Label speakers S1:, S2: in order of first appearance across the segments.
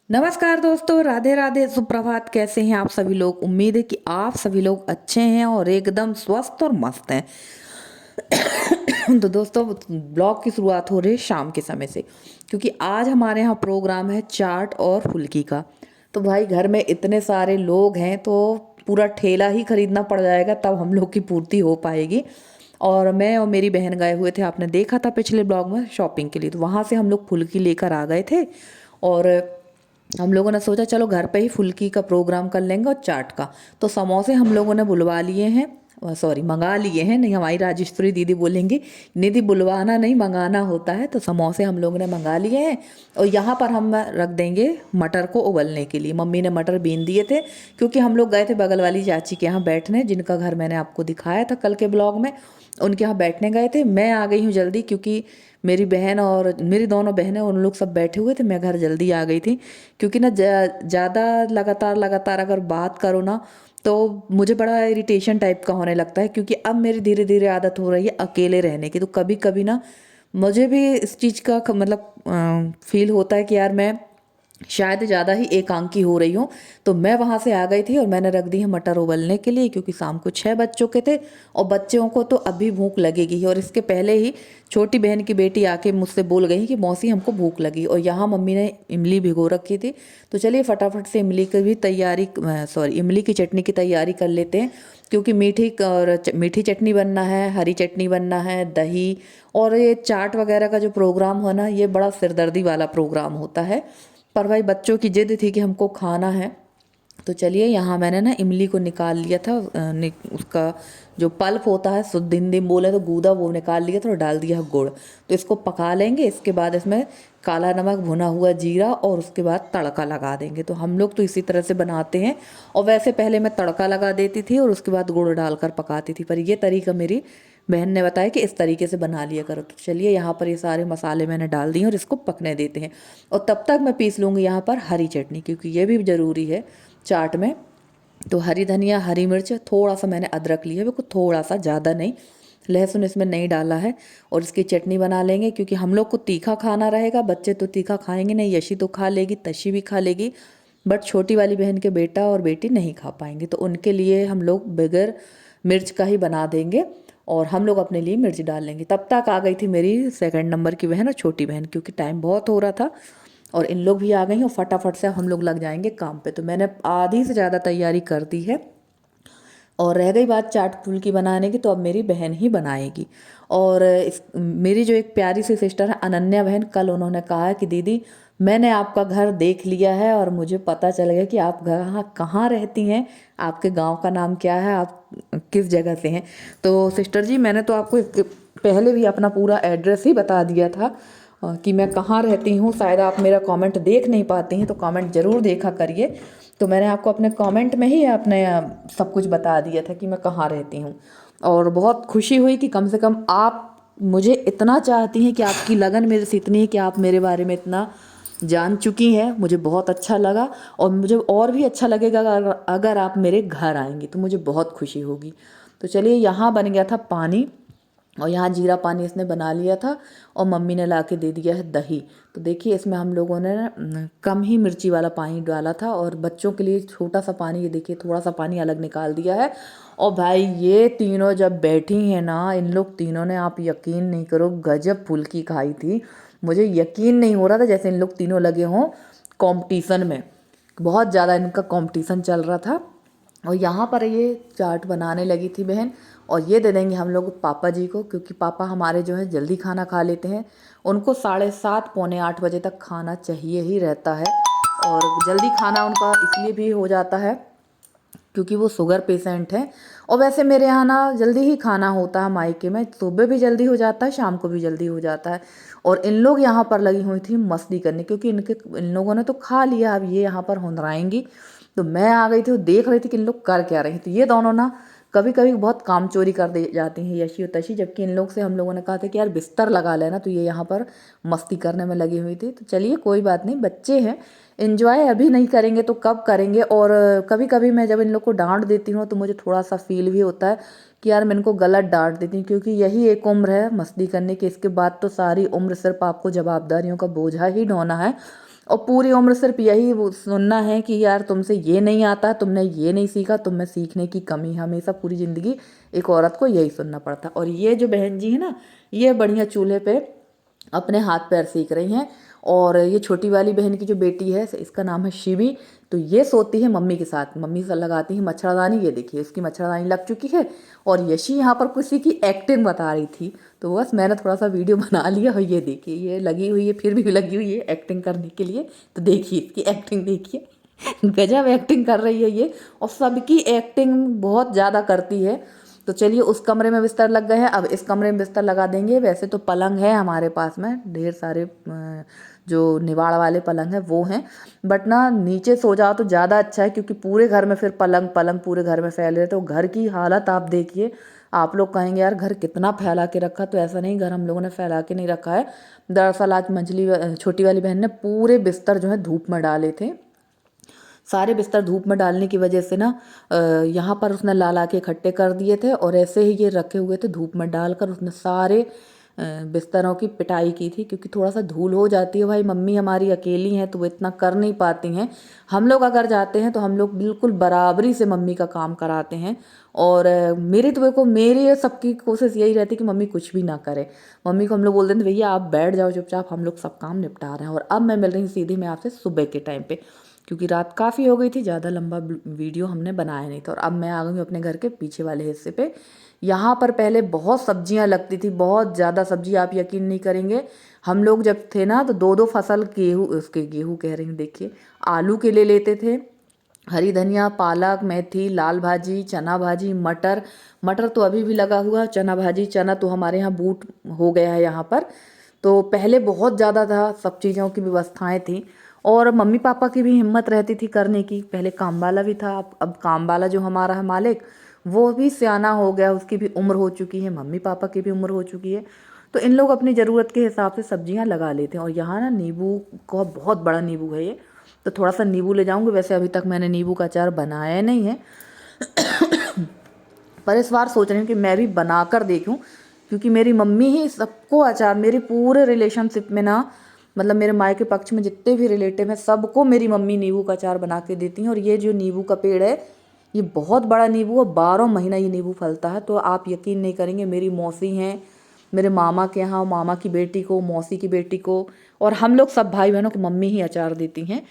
S1: नमस्कार दोस्तों, राधे राधे, सुप्रभात। कैसे हैं आप सभी लोग? उम्मीद है कि आप सभी लोग अच्छे हैं और एकदम स्वस्थ और मस्त हैं। तो दोस्तों, ब्लॉग की शुरुआत हो रही है शाम के समय से, क्योंकि आज हमारे यहाँ प्रोग्राम है चाट और फुल्की का। तो भाई, घर में इतने सारे लोग हैं तो पूरा ठेला ही खरीदना पड़ जाएगा, तब हम लोग की पूर्ति हो पाएगी। और मैं और मेरी बहन गए हुए थे, आपने देखा था पिछले ब्लॉग में, शॉपिंग के लिए। तो वहाँ से हम लोग फुल्की लेकर आ गए थे और हम लोगों ने सोचा चलो घर पे ही फुल्की का प्रोग्राम कर लेंगे और चाट का। तो समोसे हम लोगों ने बुलवा लिए हैं, सॉरी मंगा लिए हैं, नहीं हमारी राजेश्वरी दीदी बोलेंगी निधि बुलवाना नहीं मंगाना होता है। तो समोसे हम लोगों ने मंगा लिए हैं और यहाँ पर हम रख देंगे मटर को उबलने के लिए। मम्मी ने मटर बीन दिए थे, क्योंकि हम लोग गए थे बगल वाली चाची के यहाँ बैठने, जिनका घर मैंने आपको दिखाया था कल के ब्लॉग में। उनके यहाँ बैठने गए थे। मैं आ गई हूँ जल्दी, क्योंकि मेरी बहन और मेरी दोनों बहनें उन लोग सब बैठे हुए थे, मैं घर जल्दी आ गई थी। क्योंकि ना ज़्यादा लगातार लगातार अगर बात करो ना, तो मुझे बड़ा इरिटेशन टाइप का होने लगता है। क्योंकि अब मेरी धीरे धीरे आदत हो रही है अकेले रहने की। तो कभी कभी ना मुझे भी इस चीज़ का मतलब फील होता है कि यार मैं शायद ज़्यादा ही एकांकी हो रही हूँ। तो मैं वहाँ से आ गई थी और मैंने रख दी है मटर उबलने के लिए, क्योंकि शाम को 6 बज चुके थे और बच्चों को तो अभी भूख लगेगी ही। और इसके पहले ही छोटी बहन की बेटी आके मुझसे बोल गई कि मौसी हमको भूख लगी। और यहाँ मम्मी ने इमली भिगो रखी थी। तो चलिए फटाफट से इमली की भी तैयारी, सॉरी इमली की चटनी की तैयारी कर लेते हैं। क्योंकि मीठी चटनी बनना है, हरी चटनी बनना है, दही और ये चाट वगैरह का जो प्रोग्राम हो ना, ये बड़ा सिरदर्दी वाला प्रोग्राम होता है। पर भाई बच्चों की जिद थी कि हमको खाना है। तो चलिए, यहाँ मैंने ना इमली को निकाल लिया था, उसका जो पल्प होता है, शुद्ध हिंदी में बोले तो गूदा, वो निकाल लिया था और डाल दिया गुड़। तो इसको पका लेंगे। इसके बाद इसमें काला नमक, भुना हुआ जीरा और उसके बाद तड़का लगा देंगे। तो हम लोग तो इसी तरह से बनाते हैं। और वैसे पहले मैं तड़का लगा देती थी और उसके बाद गुड़ डालकर पकाती थी, पर ये तरीका मेरी बहन ने बताया कि इस तरीके से बना लिया करो। तो चलिए, यहाँ पर ये सारे मसाले मैंने डाल दिए और इसको पकने देते हैं। और तब तक मैं पीस लूँगी यहाँ पर हरी चटनी, क्योंकि ये भी ज़रूरी है चाट में। तो हरी धनिया, हरी मिर्च, थोड़ा सा मैंने अदरक लिया, बिल्कुल थोड़ा सा, ज़्यादा नहीं। लहसुन इसमें नहीं डाला है। और इसकी चटनी बना लेंगे, क्योंकि हम लोग को तीखा खाना रहेगा। बच्चे तो तीखा खाएंगे नहीं, यशी तो खा लेगी, तशी भी खा लेगी, बट छोटी वाली बहन के बेटा और बेटी नहीं खा पाएंगे। तो उनके लिए हम लोग बगैर मिर्च का ही बना देंगे और हम लोग अपने लिए मिर्च डाल लेंगे। तब तक आ गई थी मेरी सेकंड नंबर की बहन और छोटी बहन, क्योंकि टाइम बहुत हो रहा था और इन लोग भी आ गई हैं और फटाफट से हम लोग लग जाएंगे काम पे। तो मैंने आधी से ज़्यादा तैयारी कर दी है। और रह गई बात चाट फुल्की बनाने की, तो अब मेरी बहन ही बनाएगी। और मेरी जो एक प्यारी सी सिस्टर है अनन्या बहन, कल उन्होंने कहा है कि दीदी मैंने आपका घर देख लिया है और मुझे पता चल गया कि आप घर कहाँ रहती हैं, आपके गांव का नाम क्या है, आप किस जगह से हैं। तो सिस्टर जी, मैंने तो आपको इसके पहले भी अपना पूरा एड्रेस ही बता दिया था कि मैं कहाँ रहती हूँ। शायद आप मेरा कमेंट देख नहीं पाती हैं, तो कमेंट ज़रूर देखा करिए। तो मैंने आपको अपने कमेंट में ही अपने सब कुछ बता दिया था कि मैं कहाँ रहती हूँ। और बहुत खुशी हुई कि कम से कम आप मुझे इतना चाहती हैं, कि आपकी लगन मेरे से इतनी है कि आप मेरे बारे में इतना जान चुकी हैं। मुझे बहुत अच्छा लगा और मुझे और भी अच्छा लगेगा अगर आप मेरे घर आएंगी, तो मुझे बहुत खुशी होगी। तो चलिए, यहाँ बन गया था पानी और यहाँ जीरा पानी इसने बना लिया था और मम्मी ने ला के दे दिया है दही। तो देखिए, इसमें हम लोगों ने कम ही मिर्ची वाला पानी डाला था और बच्चों के लिए छोटा सा पानी, ये देखिए थोड़ा सा पानी अलग निकाल दिया है। और भाई, ये तीनों जब बैठी हैं ना, इन लोग तीनों ने, आप यकीन नहीं करो, गजब फुल्की खाई थी। मुझे यकीन नहीं हो रहा था जैसे इन लोग तीनों लगे हों कंपटीशन में। बहुत ज़्यादा इनका कंपटीशन चल रहा था। और यहाँ पर ये चाट बनाने लगी थी बहन। और ये दे देंगे हम लोग पापा जी को, क्योंकि पापा हमारे जो है जल्दी खाना खा लेते हैं। उनको 7:30 पौने 8 बजे तक खाना चाहिए ही रहता है। और जल्दी खाना उनका इसलिए भी हो जाता है क्योंकि वो शुगर पेशेंट हैं। और वैसे मेरे यहाँ ना जल्दी ही खाना होता है मायके में, सुबह भी जल्दी हो जाता है, शाम को भी जल्दी हो जाता है। और इन लोग यहाँ पर लगी हुई थी मस्ती करने, क्योंकि इन लोगों ने तो खा लिया, अब ये यहाँ पर हुंदराएंगी। तो मैं आ गई थी और देख रही थी कि इन लोग कर क्या रहे थे। तो ये दोनों ना कभी कभी बहुत काम चोरी कर दे जाती हैं, यशी और तशी। जबकि इन लोग से हम लोगों ने कहा था कि यार बिस्तर लगा लेना, तो ये यहाँ पर मस्ती करने में लगी हुई थी। तो चलिए, कोई बात नहीं, बच्चे हैं, इन्जॉय अभी नहीं करेंगे तो कब करेंगे। और कभी कभी मैं जब इन लोग को डांट देती हूँ तो मुझे थोड़ा सा फील भी होता है कि यार मैं इनको गलत डांट देती हूँ, क्योंकि यही एक उम्र है मस्ती करने की। इसके बाद तो सारी उम्र सिर्फ आपको जवाबदारियों का बोझा ही ढोना है। और पूरी उम्र सिर्फ यही वो सुनना है कि यार तुमसे ये नहीं आता, तुमने ये नहीं सीखा, तुम में सीखने की कमी है। हमेशा पूरी ज़िंदगी एक औरत को यही सुनना पड़ता। और ये जो बहन जी है ना, ये बढ़िया चूल्हे पे अपने हाथ पैर सीख रही हैं। और ये छोटी वाली बहन की जो बेटी है, इसका नाम है शिवी, तो ये सोती है मम्मी के साथ, मम्मी से लगाती है मच्छरदानी। ये देखिए उसकी मच्छरदानी लग चुकी है। और यशी यहाँ पर किसी की एक्टिंग बता रही थी, तो बस मैंने थोड़ा सा वीडियो बना लिया। और ये देखिए ये लगी हुई है, फिर भी लगी हुई है एक्टिंग करने के लिए। तो देखिए इसकी एक्टिंग देखिए गजब एक्टिंग कर रही है ये, और सबकी एक्टिंग बहुत ज़्यादा करती है। तो चलिए उस कमरे में बिस्तर लग गए हैं, अब इस कमरे में बिस्तर लगा देंगे। वैसे तो पलंग है हमारे पास में ढेर सारे, जो निवाड़ वाले पलंग हैं वो हैं, बट ना नीचे सो जाओ तो ज़्यादा अच्छा है, क्योंकि पूरे घर में फिर पलंग पलंग पूरे घर में फैले। तो घर की हालत आप देखिए। आप लोग कहेंगे यार घर कितना फैला के रखा, तो ऐसा नहीं, घर हम लोगों ने फैला के नहीं रखा है। दरअसल आज छोटी वाली बहन ने पूरे बिस्तर जो है धूप में डाले थे। सारे बिस्तर धूप में डालने की वजह से ना यहाँ पर उसने ला ला के इकट्ठे कर दिए थे, और ऐसे ही ये रखे हुए थे धूप में डालकर। उसने सारे बिस्तरों की पिटाई की थी, क्योंकि थोड़ा सा धूल हो जाती है। भाई मम्मी हमारी अकेली हैं तो वो इतना कर नहीं पाती हैं। हम लोग अगर जाते हैं तो हम लोग बिल्कुल बराबरी से मम्मी का काम कराते हैं। और मेरी तो देखो, मेरी सबकी कोशिश यही रहती है कि मम्मी कुछ भी ना करे। मम्मी को हम लोग बोल देते भैया आप बैठ जाओ चुपचाप, हम लोग सब काम निपटा रहे हैं। और अब मैं मिल रही हूँ सीधे मैं आपसे सुबह के टाइम पे, क्योंकि रात काफ़ी हो गई थी, ज़्यादा लंबा वीडियो हमने बनाया नहीं था। और अब मैं आ गई हूँ अपने घर के पीछे वाले हिस्से पे। यहाँ पर पहले बहुत सब्जियाँ लगती थी, बहुत ज़्यादा सब्जी, आप यकीन नहीं करेंगे। हम लोग जब थे ना तो दो दो फसल गेहूँ कह रही हूँ, देखिए आलू के ले लेते थे, हरी धनिया, पालक, मेथी, लाल भाजी, चना भाजी, मटर। मटर तो अभी भी लगा हुआ है। चना भाजी, चना तो हमारे यहाँ बूट हो गया है यहाँ पर। तो पहले बहुत ज़्यादा था, सब चीज़ों की व्यवस्थाएं थी। और मम्मी पापा की भी हिम्मत रहती थी करने की। पहले काम वाला भी था, अब काम वाला जो हमारा है मालिक, वो भी सियाना हो गया, उसकी भी उम्र हो चुकी है, मम्मी पापा की भी उम्र हो चुकी है। तो इन लोग अपनी ज़रूरत के हिसाब से सब्जियां लगा लेते हैं। और यहाँ ना नींबू का बहुत बड़ा नींबू है ये, तो थोड़ा सा नींबू ले जाऊंगी। वैसे अभी तक मैंने नींबू का अचार बनाया नहीं है पर इस बार सोच रही हूँ कि मैं भी बना कर देखूँ, क्योंकि मेरी मम्मी ही सबको अचार, मेरे पूरे रिलेशनशिप में ना, मतलब मेरे मायके के पक्ष में जितने भी रिलेटिव हैं सबको मेरी मम्मी नींबू का अचार बना के देती हैं। और ये जो नींबू का पेड़ है ये बहुत बड़ा नींबू है, 12 महीना ये नींबू फलता है। तो आप यकीन नहीं करेंगे, मेरी मौसी हैं, मेरे मामा के यहाँ, मामा की बेटी को, मौसी की बेटी को, और हम लोग सब भाई बहनों को मम्मी ही अचार देती हैं।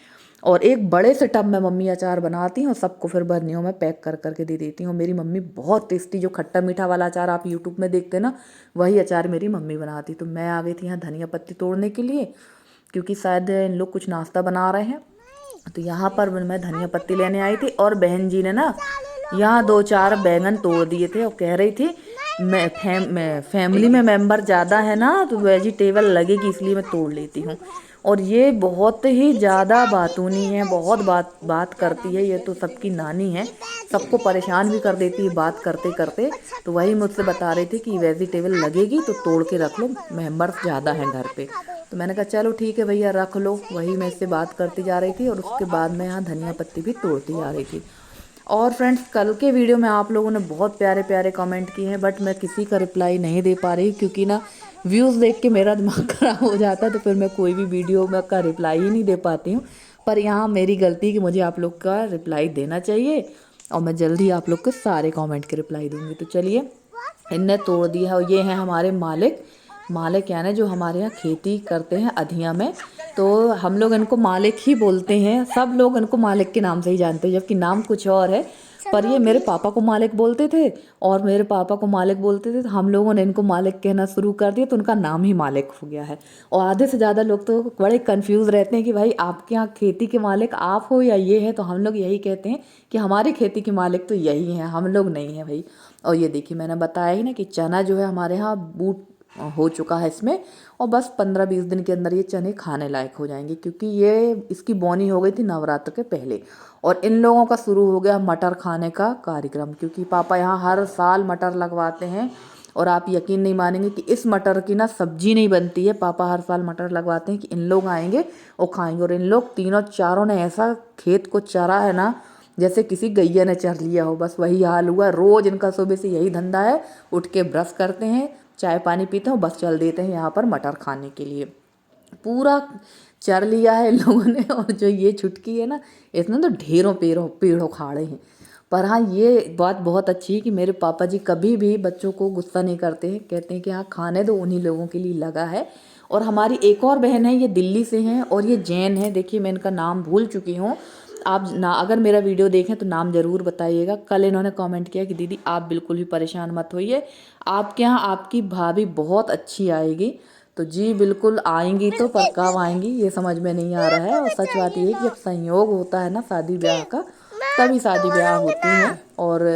S1: और एक बड़े से टब में मम्मी अचार बनाती हैं और सबको फिर बर्नियों में पैक कर करके दे देती हैं। और मेरी मम्मी बहुत टेस्टी, जो खट्टा मीठा वाला अचार आप यूट्यूब में देखते हैं ना, वही अचार मेरी मम्मी बनाती। तो मैं आ गई थी यहाँ धनिया पत्ती तोड़ने के लिए, क्योंकि शायद इन लोग कुछ नाश्ता बना रहे हैं। तो यहाँ पर मैं धनिया पत्ती लेने आई थी, और बहन जी ने ना यहाँ 2-4 बैंगन तोड़ दिए थे, और कह रही थी मैं फैमिली में मेंबर ज़्यादा है ना तो वेजिटेबल लगेगी, इसलिए मैं तोड़ लेती हूँ। और ये बहुत ही ज़्यादा बातूनी है, बहुत बात करती है। ये तो सबकी नानी है, सबको परेशान भी कर देती है बात करते करते। तो वही मुझसे बता रही थी कि वेजिटेबल लगेगी तो तोड़ के रख लो, मेंबर्स ज़्यादा हैं घर पे। तो मैंने कहा चलो ठीक है भैया रख लो। वही मैं इससे बात करती जा रही थी, और उसके बाद मैं यहाँ धनिया पत्ती भी तोड़ती जा रही थी। और फ्रेंड्स, कल के वीडियो में आप लोगों ने बहुत प्यारे प्यारे कमेंट किए हैं, बट मैं किसी का रिप्लाई नहीं दे पा रही, क्योंकि ना व्यूज़ देख के मेरा दिमाग ख़राब हो जाता है। तो फिर मैं कोई भी वीडियो में का रिप्लाई ही नहीं दे पाती हूँ। पर यहाँ मेरी गलती कि मुझे आप लोग का रिप्लाई देना चाहिए, और मैं जल्दी आप लोग के सारे कमेंट के रिप्लाई दूँगी। तो चलिए, इनने तोड़ दिया है। और ये हैं हमारे मालिक यानी जो हमारे यहाँ खेती करते हैं अधिया में। तो हम लोग इनको मालिक ही बोलते हैं, सब लोग इनको मालिक के नाम से ही जानते हैं, जबकि नाम कुछ और है। पर ये मेरे पापा को मालिक बोलते थे, और मेरे पापा को मालिक बोलते थे, तो हम लोगों ने इनको मालिक कहना शुरू कर दिया, तो उनका नाम ही मालिक हो गया है। और आधे से ज़्यादा लोग तो बड़े कंफ्यूज रहते हैं कि भाई आपके यहाँ खेती के मालिक आप हो या ये है। तो हम लोग यही कहते हैं कि हमारी खेती के मालिक तो यही हैं, हम लोग नहीं हैं भाई। और ये देखिए, मैंने बताया ही ना कि चना जो है हमारे यहाँ बूट हो चुका है इसमें, और बस 15-20 दिन के अंदर ये चने खाने लायक हो जाएंगे, क्योंकि ये इसकी बोनी हो गई थी नवरात्र के पहले। और इन लोगों का शुरू हो गया मटर खाने का कार्यक्रम, क्योंकि पापा यहाँ हर साल मटर लगवाते हैं। और आप यकीन नहीं मानेंगे कि इस मटर की ना सब्जी नहीं बनती है। पापा हर साल मटर लगवाते हैं कि इन लोग आएंगे और खाएंगे। और इन लोग तीनों चारों ने ऐसा खेत को चरा है ना, जैसे किसी गैया ने चर लिया हो। बस वही हाल हुआ, रोज इनका सुबह से यही धंधा है, उठ के ब्रश करते हैं, चाय पानी पीते हैं, बस चल देते हैं यहाँ पर मटर खाने के लिए। पूरा चर लिया है इन लोगों ने। और जो ये छुटकी है ना, इसने तो ढेरों पेड़ उखाड़े हैं। पर हाँ, ये बात बहुत अच्छी है कि मेरे पापा जी कभी भी बच्चों को गुस्सा नहीं करते हैं, कहते हैं कि हाँ खाने दो, उन्हीं लोगों के लिए लगा है। और हमारी एक और बहन है, ये दिल्ली से हैं और ये जैन है। देखिए मैं इनका नाम भूल चुकी हूँ, आप ना अगर मेरा वीडियो देखें तो नाम ज़रूर बताइएगा। कल इन्होंने कमेंट किया कि दीदी आप बिल्कुल भी परेशान मत होइए, आपके यहाँ आपकी भाभी बहुत अच्छी आएगी। तो जी बिल्कुल आएंगी, तो पर कब आएंगी ये समझ में नहीं आ रहा है। और सच बात ये है कि जब संयोग होता है ना शादी ब्याह का, तभी शादी ब्याह होती हैं। और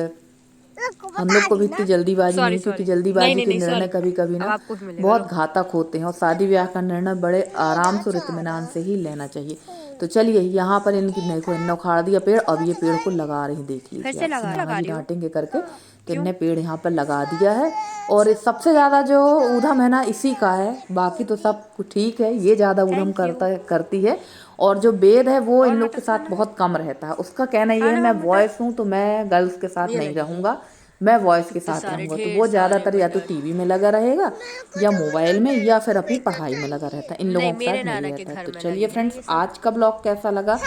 S1: हम लोग को भी इतनी जल्दीबाजी नहीं, क्योंकि जल्दीबाजी के निर्णय कभी कभी ना बहुत घातक होते हैं। और शादी ब्याह का निर्णय बड़े आराम से और इत्मीनान से ही लेना चाहिए। तो चलिए यहाँ पर इनकी देखो, इनने उखाड़ दिया पेड़, अब ये पेड़ को लगा रही, देख लीजिए आप डांटेंगे करके। तो इनने पेड़ यहाँ पर लगा दिया है। और सबसे ज़्यादा जो ऊधम है ना इसी का है, बाकी तो सब ठीक है, ये ज़्यादा ऊधम करती है। और जो वेद है वो इन लोग के साथ बहुत कम रहता है। उसका कहना ये है मैं बॉयज़ हूँ तो मैं गर्ल्स के साथ नहीं रहूँगा, मैं वॉइस के साथ रहूँगा। तो वो ज़्यादातर या तो टीवी में लगा रहेगा या मोबाइल में या फिर अपनी पढ़ाई में लगा रहता है, इन लोगों के साथ नहीं रहता है। तो चलिए फ्रेंड्स, आज का ब्लॉग कैसा लगा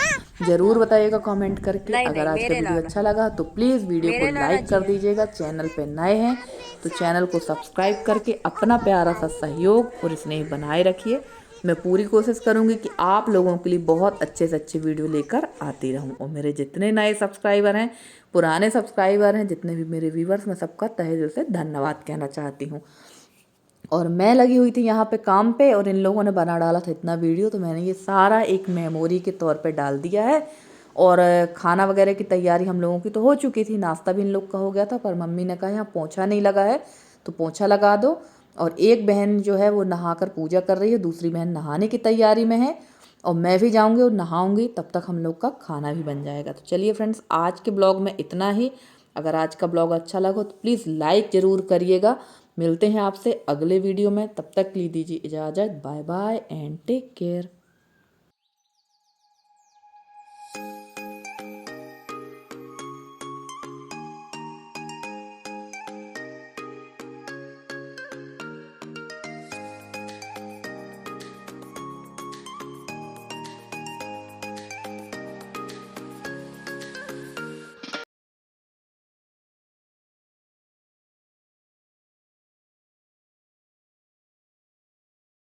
S1: ज़रूर बताइएगा कमेंट करके। अगर आज का वीडियो अच्छा लगा तो प्लीज़ वीडियो को लाइक कर दीजिएगा। चैनल पे नए हैं तो चैनल को सब्सक्राइब करके अपना प्यारा सा सहयोग और स्नेह बनाए रखिए। मैं पूरी कोशिश करूंगी कि आप लोगों के लिए बहुत अच्छे से अच्छे वीडियो लेकर आती रहूं। और मेरे जितने नए सब्सक्राइबर हैं, पुराने सब्सक्राइबर हैं, जितने भी मेरे व्यूवर्स, मैं सबका तहे दिल से धन्यवाद कहना चाहती हूँ। और मैं लगी हुई थी यहाँ पे काम पे, और इन लोगों ने बना डाला था इतना वीडियो, तो मैंने ये सारा एक मेमोरी के तौर पे डाल दिया है। और खाना वगैरह की तैयारी हम लोगों की तो हो चुकी थी, नाश्ता भी इन लोग का हो गया था। पर मम्मी ने कहा यहाँ पोंछा नहीं लगा है तो पोंछा लगा दो। और एक बहन जो है वो नहाकर पूजा कर रही है, दूसरी बहन नहाने की तैयारी में है। और मैं भी जाऊंगी और नहाऊंगी, तब तक हम लोग का खाना भी बन जाएगा। तो चलिए फ्रेंड्स, आज के ब्लॉग में इतना ही। अगर आज का ब्लॉग अच्छा लगा तो प्लीज़ लाइक ज़रूर करिएगा। मिलते हैं आपसे अगले वीडियो में, तब तक के लिए दीजिए इजाज़त। Bye bye and take care.